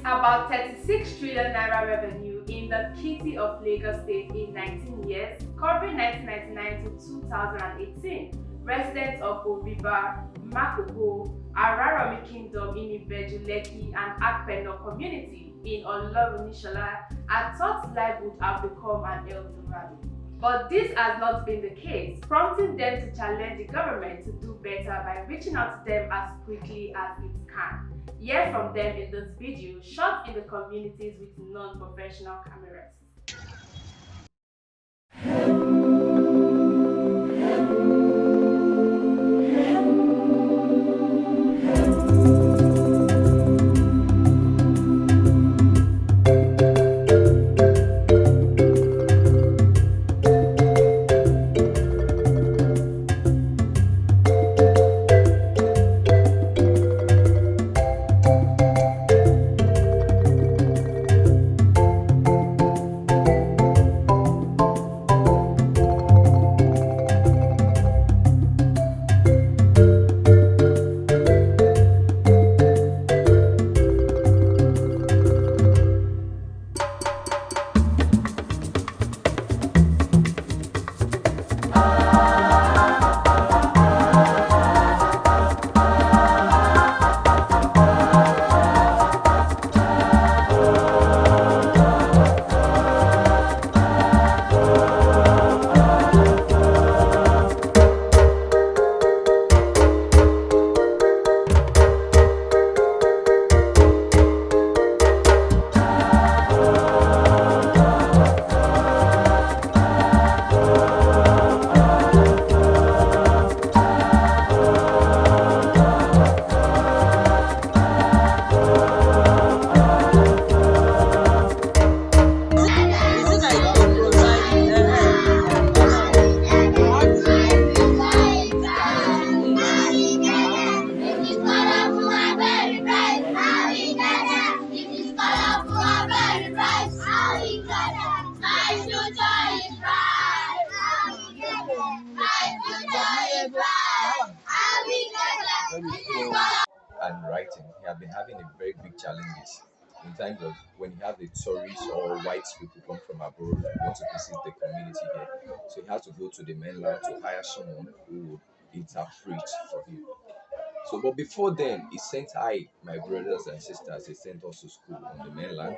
About 36 trillion naira revenue in the city of Lagos State in 19 years, covering 1999 to 2018. Residents of Oriba, Makoko, Araromi Kingdom in Ibeju, Lekki, and Apena community in Olorunishola had thought life would have become an El Dorado. But this has not been the case, prompting them to challenge the government to do better by reaching out to them as quickly as it can. Hear from them in this video shot in the communities with non-professional cameras. And writing, he had been having a very big challenges in terms of when you have the tourists or white people come from abroad who want to visit the community here. So he had to go to the mainland to hire someone who would interpret for him. So, but before then, he sent my brothers and sisters, he sent us to school on the mainland.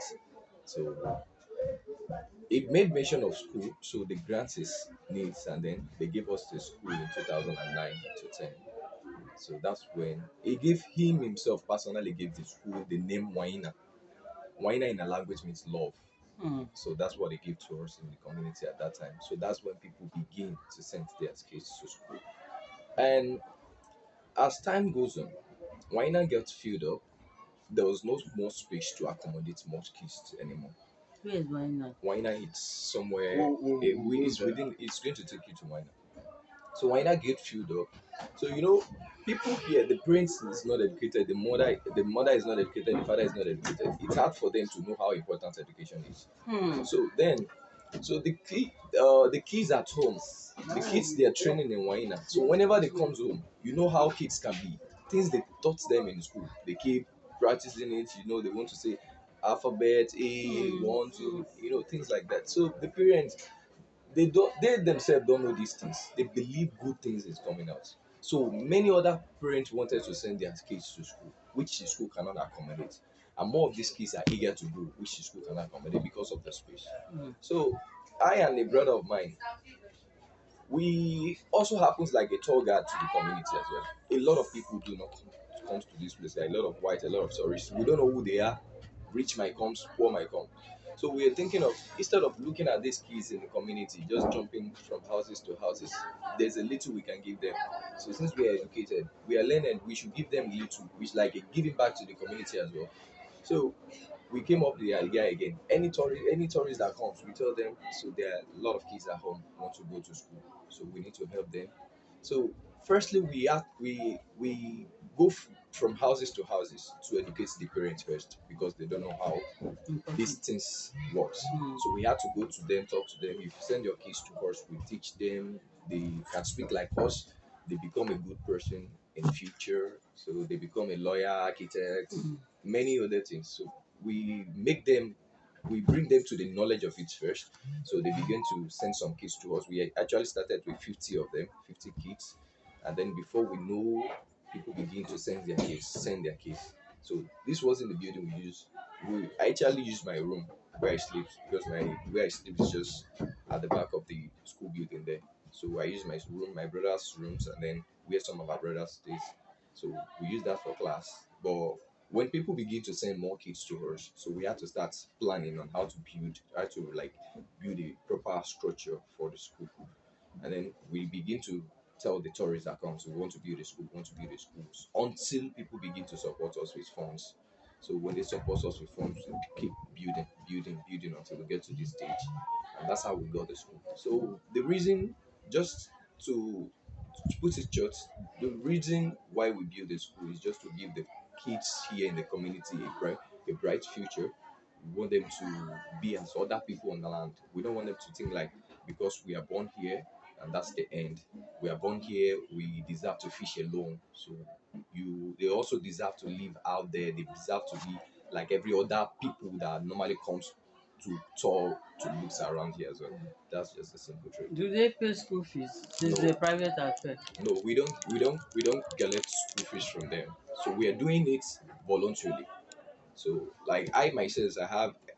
So it made mention of school, so they grant his needs, and then they gave us the school in 2009 to 10. So that's when he gave him himself personally gave the school the name Waina. Waina in a language means love. So that's what they gave to us in the community at that time. So that's when people begin to send their kids to school. And as time goes on, Waina gets filled up. There was no more space to accommodate more kids anymore. Where is why not? Waina is somewhere. It's within. It's going to take you to Waina. So why not get filled up? So people here, the prince is not educated, the mother is not educated, the father is not educated. It's hard for them to know how important education is. So then, so the kids at home, the kids they are training in Waina. So whenever they comes home, you know how kids can be. Things they taught them in school, they keep practicing it. They want to say alphabet A, one, two, things like that. So the parents they themselves don't know these things. They believe good things is coming out. So many other parents wanted to send their kids to school, which the school cannot accommodate. And more of these kids are eager to go, which the school cannot accommodate because of the space. So I and a brother of mine, we also happens like a tour guide to the community as well. A lot of people do not come to this place. There are a lot of white, a lot of tourists. We don't know who they are. Rich might come, poor might come. So we are thinking of instead of looking at these kids in the community, just jumping from houses to houses, there's a little we can give them. So since we are educated, we are learning, we should give them little, which like a giving back to the community as well. So we came up with the idea again. Any tourist that comes, we tell them. So there are a lot of kids at home who want to go to school, so we need to help them. So firstly, we go from houses to houses to educate the parents first because they don't know how these things works. So we had to go to them, talk to them. If you send your kids to us, we teach them. They can speak like us. They become a good person in future. So they become a lawyer, architect, many other things. So we make them, we bring them to the knowledge of it first. So they begin to send some kids to us. We actually started with 50 of them, 50 kids, and then before we know, people begin to send their kids. So this wasn't the building we use. I actually use my room where I sleep, because my where I sleep is just at the back of the school building there. So I use my room, my brother's rooms, and then where some of our brothers stays. So we use that for class. But when people begin to send more kids to us, so we had to start planning on how to like build a proper structure for the school. And then we begin to tell the tourists that comes, we want to build a school, we want to build a schools, until people begin to support us with funds. So when they support us with funds, we keep building until we get to this stage. And that's how we got the school. So the reason, just to put it short, the reason why we build the school is just to give the kids here in the community a bright future. We want them to be as other people on the land. We don't want them to think like, because we are born here and that's the end. We are born here, we deserve to fish alone. So they also deserve to live out there. They deserve to be like every other people that normally comes to tour to look around here as well. That's just a simple truth. Do they pay school fees since No, they're private affair? no, we don't collect school fees from them. So we are doing it voluntarily. So like I myself,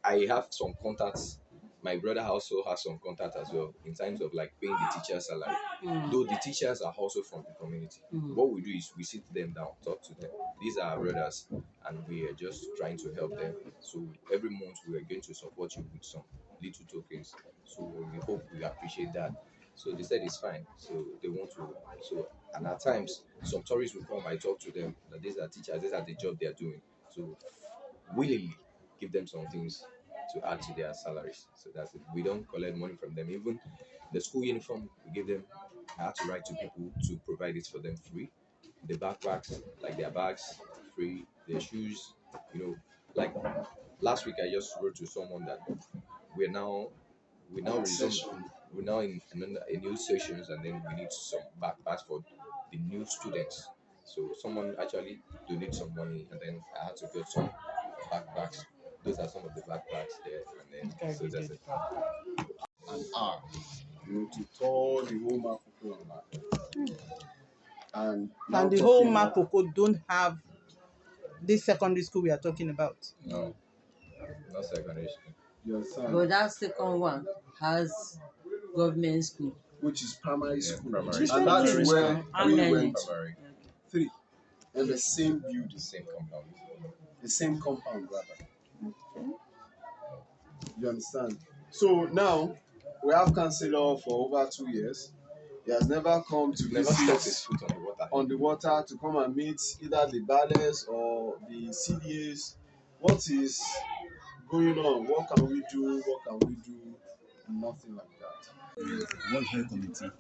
I have some contacts. My brother also has some contact as well in terms of like paying the teacher's salary. Though the teachers are also from the community. What we do is we sit them down, talk to them. These are our brothers, and we are just trying to help them. So every month we are going to support you with some little tokens. So we hope we appreciate that. So they said it's fine. So they want to. So, and at times some tourists will come. I talk to them that these are teachers. These are the job they are doing. So willingly give them some things to add to their salaries. So that's it. We don't collect money from them. Even the school uniform, we give them. I had to write to people to provide it for them free. The backpacks, like their bags, free. Their shoes, like last week I just wrote to someone that we're now we now resume we're now in a new sessions, and then we need some backpacks for the new students. So someone actually donated some money, and then I had to get some backpacks. Those are some of the backpacks there, and then so that's it. An hour, to tour the whole Makoko and now And the whole talking about Makoko don't have this secondary school we are talking about. No, not secondary school. you understand, But that second one has government school. which is primary Yeah, school, primary and that's school. where How we many? went. Primary, Three, in the same building, same compound. the same compound rather. You understand? So now we have counselor for over 2 years. He has never come to We've never stepped his visit foot on the water. on the water to come and meet either the ballers or the CDAs. What is going on? What can we do? What can we do? Nothing like that. Welfare committee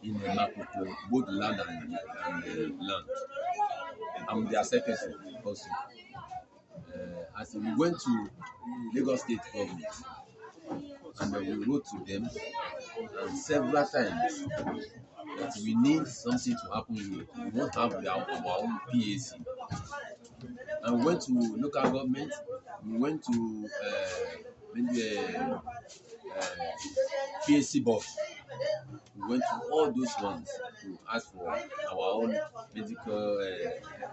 in Makoko, both land and land. I'm their secretary also. As we went to Lagos State government and we wrote to them and several times that we need something to happen here. We won't have our own PAC. And we went to local government, we went to PAC board. We went to all those ones to ask for our own medical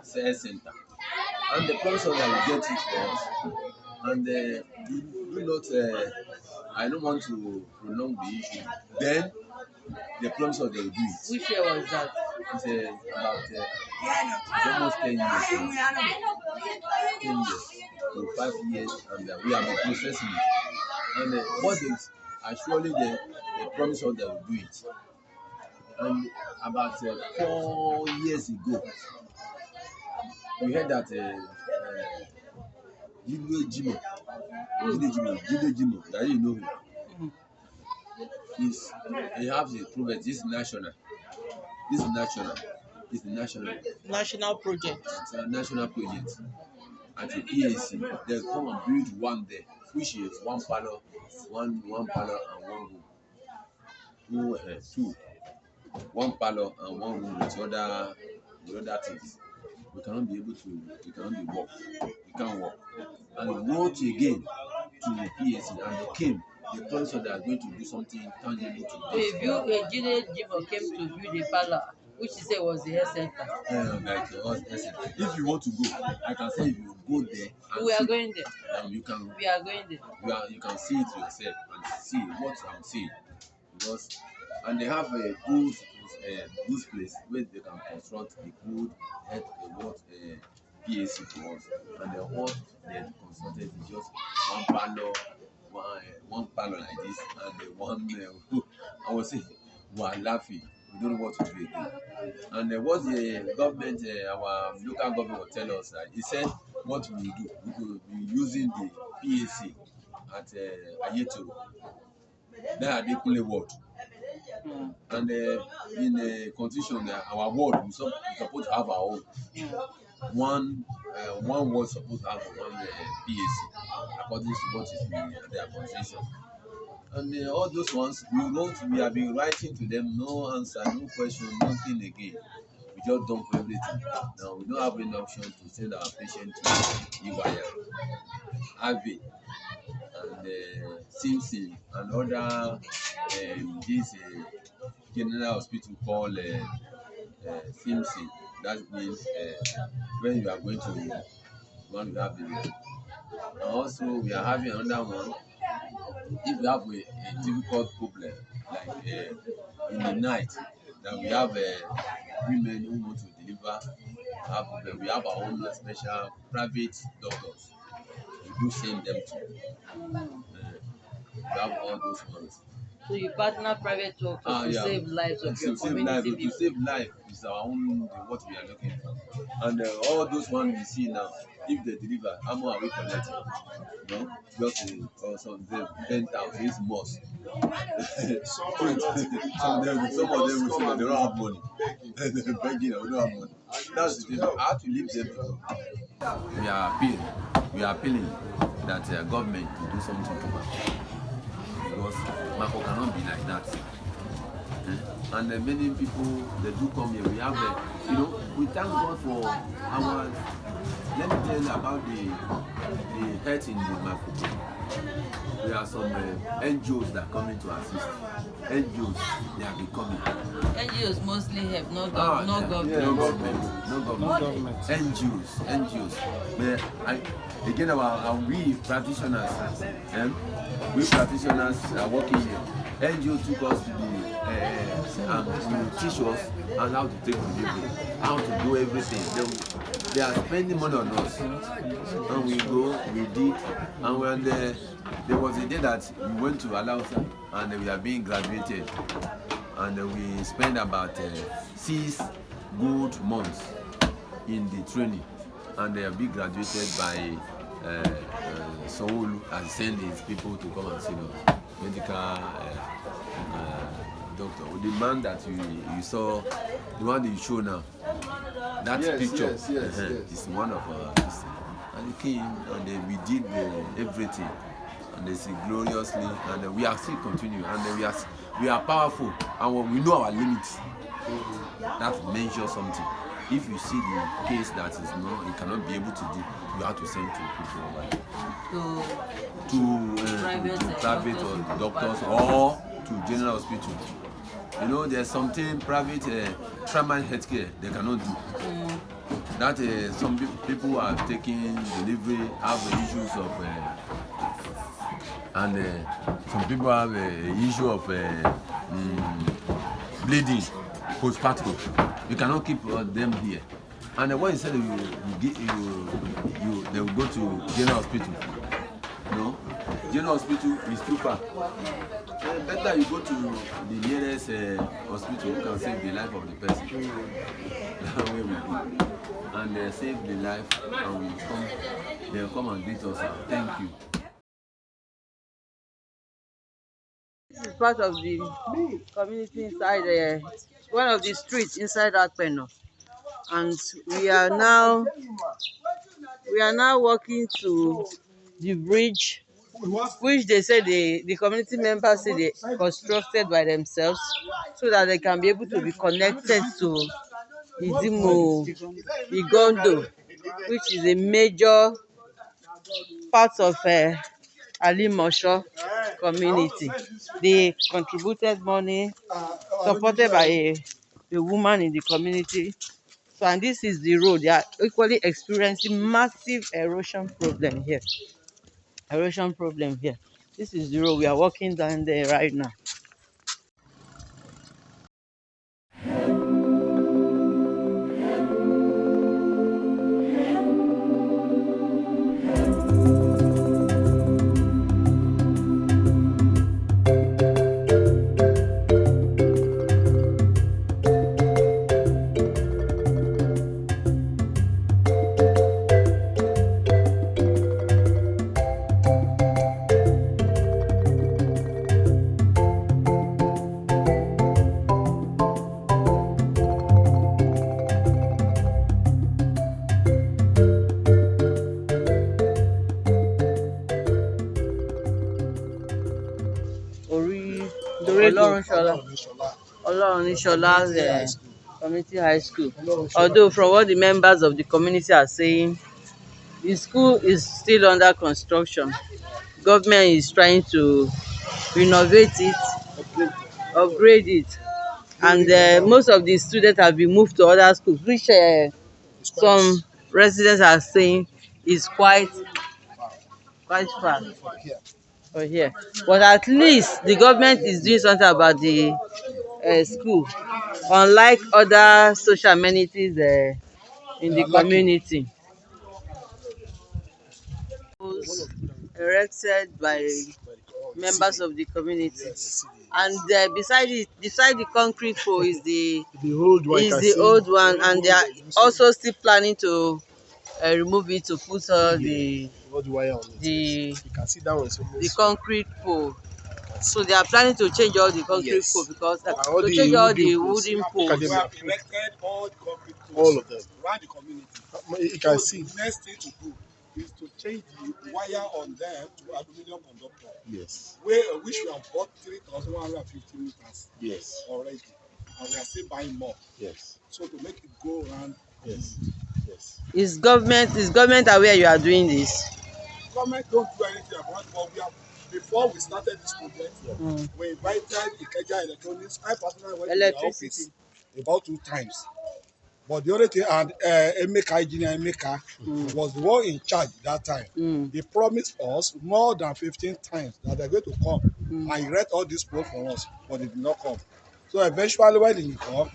science center. And the person that will get it for us. And do not, I don't want to prolong the issue. Then the promise of they will do it. Which year was that? It's about it's almost 10 years now. 10 years to 5 years, and we have been processing it. And what they surely they promise us they will do it. And about 4 years ago, we heard that Jide Jimo, that you know him, he has a program. This is national. This is national. It's the National project. it's a national project. At the PAC, they come and build one there, which is one parlor, one parlor and one room. Two, one parlor and one room with other things. we cannot be able to, we cannot be work, we can't work. And we wrote again to the PAC, and they came. They promised us they are going to do something tangible to this. A junior Jimo came to build a parlor, which he said was the health center. Like us, if you want to go, I can say if you go there, and We are see, going there. you can. We are going there. You can see it yourself and see what I'm saying, because and they have a good place where they can construct a good head what PAC for us, and the what they constructed is just one parlor, one parlor like this, and the one I was saying we are laughing, we don't know what to do again. And what the government, our local government will tell us, he said what we will do, we will be using the PAC at Ayetoro, that Adekunle ward. And in the constitution, our ward, we supposed to have our own. One ward supposed to have one PAC, according to what is in their constitution. And all those ones, we have been writing to them, no answer, no question, nothing again. We just dump everything. Now we don't have any option to send our patient to Iwaya, Ave, and Simpson, and other this general hospital called Simpson. That means when you are going to one you have the. And also we are having another one. If you have a difficult problem, like in the night, that we have women who want to deliver, have problem. We have our own special private doctors. We do send them to. We have all those ones. So you partner private doctors to save lives of your community people. To save life is our own what we are looking for. And all those ones we see now, if they deliver, how much are we collecting? No, just some 10,000 is most. Some of them will say they don't have money. They're begging, we don't have money. That's the thing. I have to leave them. We are appealing that government to do something to Makoko, because Makoko cannot be like that. And many people, they do come here. We have we thank God for our. Let me tell you about the health in the Makoko. There are some NGOs that come in to assist. NGOs, they are becoming. NGOs mostly have no government. No government. NGOs. But again, we practitioners are working here. NGO took us to teach us and how to take delivery, how to do everything. They are spending money on us, and we go, we did, and when there was a day that we went to Alausa and we are being graduated, and we spent about 6 good months in the training, and they are being graduated by Soulu and send his people to come and see us, medical doctor. The man that you saw, the one that you show now, that picture is one of this thing. And he came and we did everything, and they see gloriously, and we are still continuing, and we are powerful, and we know our limits. That measures something. If you see the case that is you cannot be able to do, you have to send to people to private or doctors or to general hospital. There's something private primary healthcare they cannot do. That some people are taking delivery, have issues of and some people have issue of bleeding postpartum. You cannot keep them here. And when you said they will go to general hospital. No, general hospital is too far. Better you go to the nearest hospital who can save the life of the person. That way we go. And save the life, and they'll come and greet us. Thank you. This is part of the community inside one of the streets inside Apena, and we are now walking to the bridge, which they say the community members say they constructed by themselves, so that they can be able to be connected to Idimo, Igondo, which is a major part of Alimosho community. They contributed money supported by a woman in the community. So, and this is the road. They are equally experiencing massive erosion problem here. Erosion problem here. This is the road. We are walking down there right now. Olorunshola's community high school. Although from what the members of the community are saying, the school is still under construction. Government is trying to renovate it, upgrade it, and most of the students have been moved to other schools, which some residents are saying is quite far for here. But at least the government is doing something about the school, unlike other social amenities in the community. Was erected by members of the community, and beside the concrete pole is the old one, and they are also still planning to remove it to put the concrete pole. So they are planning to change all the concrete pole, because to change all the wooden poles. We have erected all the concrete poles, all of them, around the community. You can see. The next thing to do is to change the wire on them to aluminum conductor. Yes. Which we have bought 3,150 meters. Yes. Already, and we are still buying more. Yes. So to make it go around. Yes. Yes. Is government aware you are doing this? Government don't do anything about it, but we have. Before we started this project, we invited Ikeja Electronics. I personally went to their office about 2 times. But the only thing, and Emeka, engineer Emeka, was the one in charge that time. They promised us more than 15 times that they're going to come and erect all these poles for us, but they did not come. So eventually, when he come,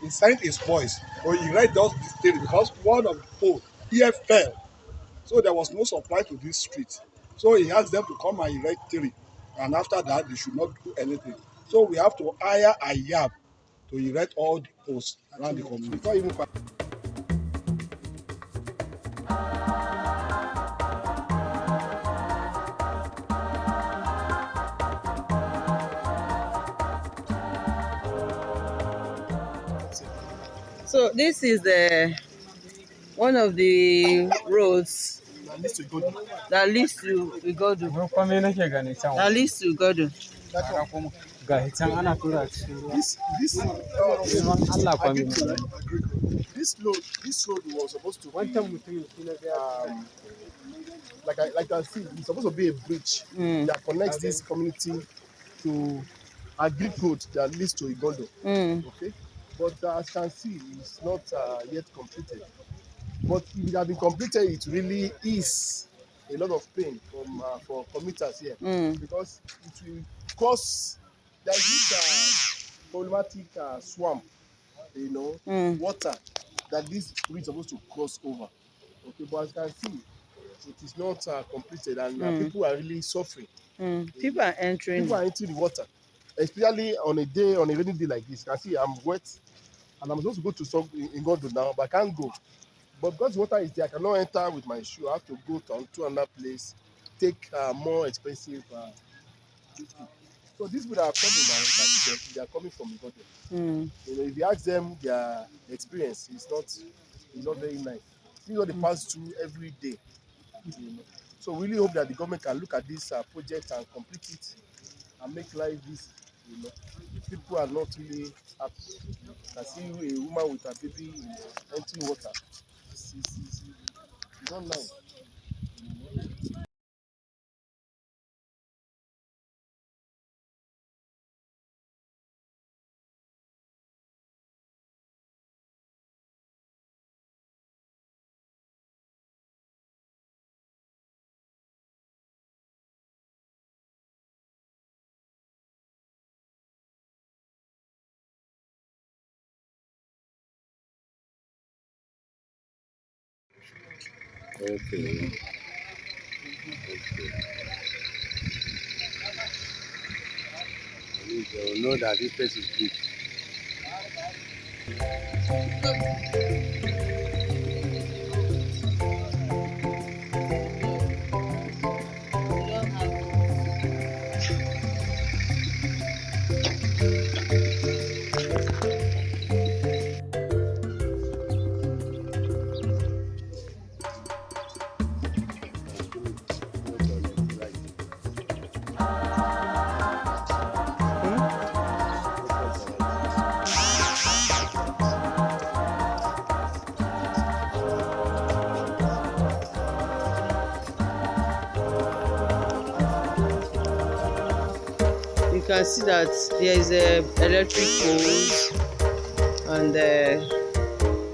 he sent his boys to erect those things, because one of the poles here fell. So there was no supply to this street. So he asked them to come and erect 3. And after that, they should not do anything. So we have to hire a yard to erect all the posts around the community. Before even So this is one of the roads that leads to Igodu. That leads to Igodu. This road was supposed to be like I see, it's supposed to be a bridge that connects this community to a Greek road that leads to Igondo. Okay, but as you can see, it's not yet completed. But if it had been completed, it really is a lot of pain for commuters here, because it will cause there is this problematic swamp, water that this bridge is supposed to cross over. Okay, but as you can see, it is not completed, and people are really suffering. People are entering the water, especially on a rainy day like this. You can see I'm wet, and I'm supposed to go to some in Gondo now, but I can't go. But because water is there, I cannot enter with my shoe. I have to go to another place, take more expensive. So these people are coming now. They are coming from Igodo. If you ask them, their experience is not very nice. This is what they pass through every day. So we really hope that the government can look at this project and complete it and make life this People are not really happy. I see a woman with her baby in empty water. It's not nice. Okay. At least they will know that this place is good. You can see that there is a electric poles and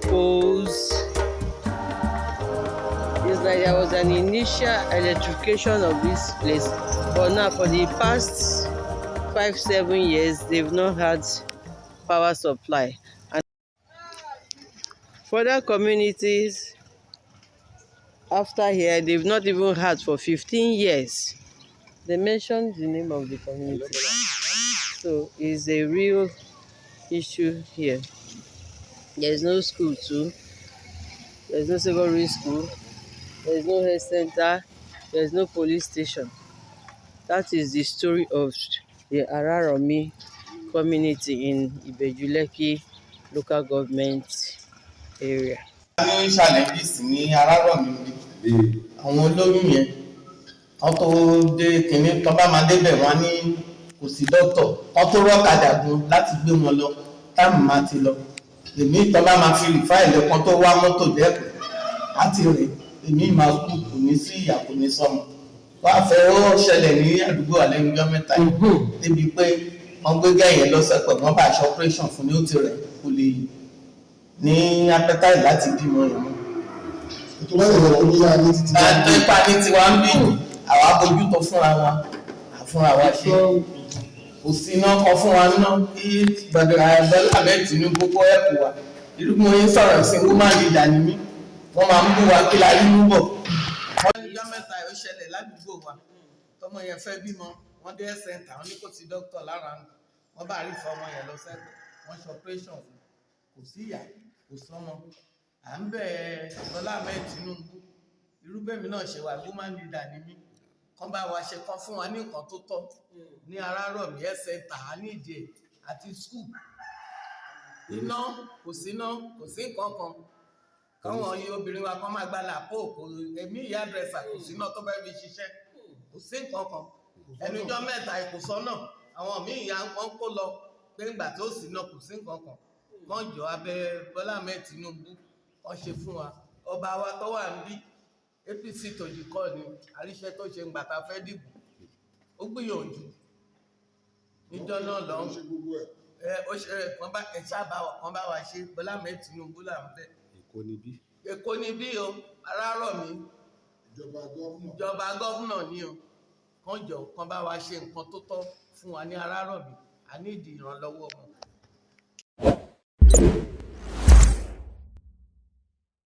poles. It's like there was an initial electrification of this place, but now for the past 5-7 years they've not had power supply. And for other communities after here, they've not even had for 15 years. They mentioned the name of the community, so it's a real issue here. There's no school too, there's no secondary school, there's no health center, there's no police station. That is the story of the Araromi community in Ibejuleki local government area. ní challenges ní Araromi bí àwọn olóyún yẹn wọ́n tó dé kínní tó bá máa débẹ̀ wọ́n ní kò sí dọ́tọ̀ wọ́n tó rọ́kadà gun láti gbé wọn lọ táàmù máa ti lọ èmi tó bá máa fi rìfáìlì kan tó wá mọ́tò dẹ́kun láti rìn èmi máa kú kò ní sí ìyà kò ní sọmọ wọ́n á fẹ́ ó ṣẹlẹ̀ ní àdúgbò àlẹ́nujọ́ mẹ́ta yìí débi pé wọ́n gbé gẹ̀yẹ́ lọ́sẹ̀pẹ̀ wọ́n bá aṣọ operation fún ní ó ti rẹ̀ kò lè ní appetite láti bímọ ìmú. Àtọ́ ipa ní tiwa ń bí àwa bójútó fúnra wa àfúnra wa ṣe kò sí iná kan fún wa ná kí gbàdúrà Bọ́lá bẹ́ẹ̀ Tinubu kó ẹ̀kú wa irúgbìn oyin sọ̀rọ̀ sí woman leader ni mí wọ́n máa ń bú wa kí la rí mú bọ̀. wọ́n ní ọjọ́ mẹ́ta yóò ṣẹlẹ̀ ládùúgbò wa tọmọ yẹn fẹ́ bímọ wọ́n dé center wọ́n ní kò sí dókítà lára wọ́n bá rí fún ọmọ yẹn lọ sẹ́gbẹ̀ wọ́n ṣe operation fún kò sí ìyá kò sọmọ à ń bẹ̀ Bọ́lá bẹ́ẹ̀ Tinubu irúgbẹ́mi náà ṣe wà woman leader ni mí kán bá wa ṣe kán fún wa ní nǹkan tó tọ́ ní Araromi center á ní ìdí ẹ̀ àti school iná kò sí nǹkan kan káwọn yìí obìnrin wa kán máa gba làpò kò èmi ìyá dírẹ́sà kò sí iná tó bá fi ṣiṣẹ́ kò sí nǹkan kan ẹnujọ́ mẹ́ta ìkòsọ́ náà àwọn míì ìyá wọn kó lọ pé ńgbà tó sì náà kò sí nǹkan kan kán jọ abẹ́ Bọ́lá Ahmed Tinubu kán ṣe fún wa ọba wa tó wà ń bí APC tó di kọ́ ni àríṣẹ́ tó ṣe ń gbà tá a fẹ́ dìbò ó gbìyànjú níjọ́ náà lọ́hùn ó ṣe kán bá wa ṣe Bọ́lá Ahmed Tinubu là ń bẹ̀. Èkó ni bí o Araromi ìjọba gọ́fúnà ni o kán jọ kán bá wa ṣe nǹkan tó tọ́ fún wa ní Araromi a ní ìdí ìrànlọ́wọ́ wọn.